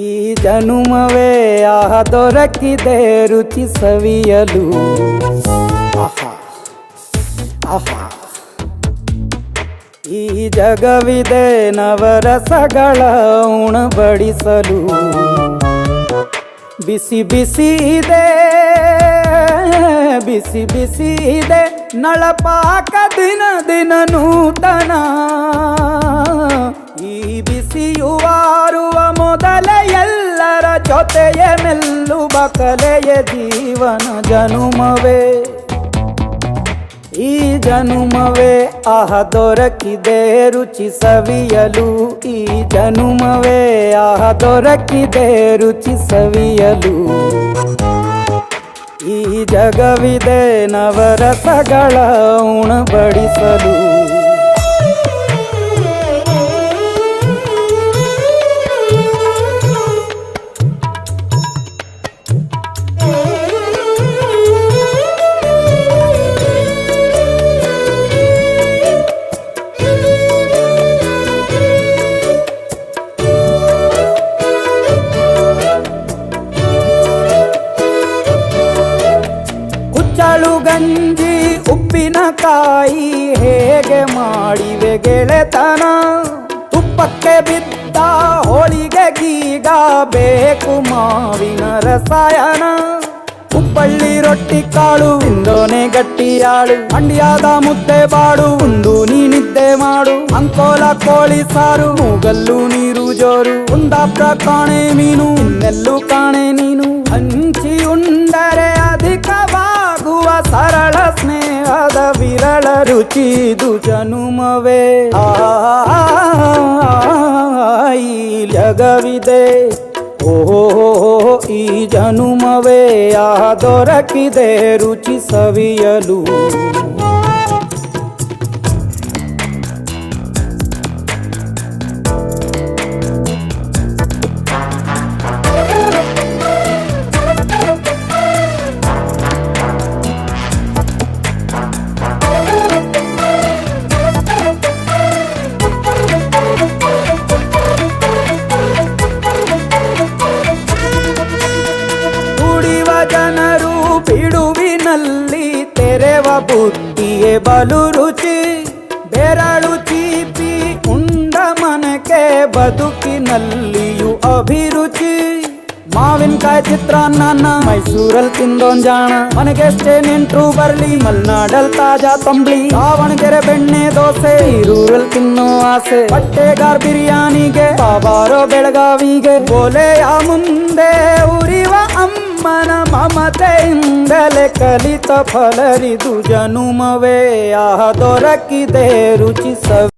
ಈ ಜನುಮವೇ ದೊರಕಿದೆ ರುಚಿ ಸವಿಯಲು. ಆಹಾ ಆಹಾ ಈ ಜಗವಿದೆ ನವರಸಗಳ ಉಣಬಡಿಸಲು. ಬಿಸಿ ಬಿಸಿ ಇದೆ ಬಿಸಿ ಬಿಸಿ ಇದೆ ನಳಪಾಕ ದಿನ ದಿನ ನೂತನ. ಈ ಬಿಸಿಯುವಾರುವ ಮೊದಲೇ ಎಲ್ಲರ ಜೊತೆಯೇ ಮೆಲ್ಲುವ ಕಲೆಯ ಜೀವನ ಜನುಮವೇ. ಈ ಜನುಮವೇ ದೊರಕಿದೆ ರುಚಿ ಸವಿಯಲು. ಈ ಜನುಮವೇ ದೊರಕಿದೆ ರುಚಿ ಸವಿಯಲು. ಈ ಜಗವಿದೆ ನವರಸಗಳ ಉಣಬಡಿಸಲು. ಕುಚ್ಚಳು ಗಂಜಿ ಉಪ್ಪಿನಕಾಯಿ ಹೇಗೆ ಮಾಡಿವೆ ಗೆಳೆತನ. ತುಪ್ಪಕ್ಕೆ ಬಿದ್ದ ಹೋಳಿಗೆ ಗೀಗ ಬೇಕು ಮಾವಿನ ರಸಾಯನ. ಹುಬ್ಬಳ್ಳಿ ರೊಟ್ಟಿ ಕಾಳು ತಿಂದೋನೆ ಗಟ್ಟಿಯಾಳು. ಮಂಡ್ಯದ ಮುದ್ದೆ ಬಾಡು ಉಂಡು ನೀನಿದ್ದೆ ಮಾಡು. ಅಂಕೋಲ ಕೋಳಿ ಸಾರು ಮೂಗಲ್ಲು ನೀರು ಜೋರು. ಕುಂದಾಪುರ ಕಾಣೆ ಮೀನು ಇನ್ನೆಲ್ಲೂ ಕಾಣೆ ನೀನು. ಹಂಚಿ ಉಂಡರೆ ಅಧಿಕವಾಗುವ ಸರಳ ಸ್ನೇಹದ ವಿರಳ ರುಚಿದು ಜನುಮವೇ. ಈ ಜಗವಿದೆ ಓಹೋ ಈ ಜನುಮವೇ ದೊರಕಿದೆ ರುಚಿ ಸವಿಯಲು. ಜನರು ಬಿಡುವಿನಲ್ಲಿ ತೆರೆವ ಬುದ್ಧಿಯೇ ಬಲು ರುಚಿ. ಬೆರಳು ಚೀಪಿ ಉಂಡ ಮನಕ್ಕೆ ಬದುಕಿನಲ್ಲಿಯೂ ಅಭಿರುಚಿ. ಮಾವಿನಕಾಯಿ ಚಿತ್ರಾನ್ನ ಮೈಸೂರಲ್ಲಿ ತಿಂದೋನ್ ಜಾಣ. ಮನೆಗೆಷ್ಟೇ ನೆಂಟ್ರು ಬರ್ಲಿ ಮಲ್ನಾಡಲ್ ತಾಜಾ ತಂಬ್ಳಿ. ದಾವಣಗೆರೆ ಬೆಣ್ಣೆ ದೋಸೆ ಈರೂರಲ್ಲಿ ತಿನ್ನೋ ಆಸೆ. ಬಟ್ಟೆಗಾರ್ ಬಿರಿಯಾನಿಗೆ ಬಾಬಾರೋ ಬೆಳಗಾವಿಗೆ. ಬೋಲೆಯ ಮುಂದೆ ಉರಿವ ಅಮ್ಮನ ಮಮತೆಯಿಂದಲೇ ಕಲಿತ ಫಲರಿದು ಜನುಮವೇ ದೊರಕಿದೆ ರುಚಿ ಸವಿ.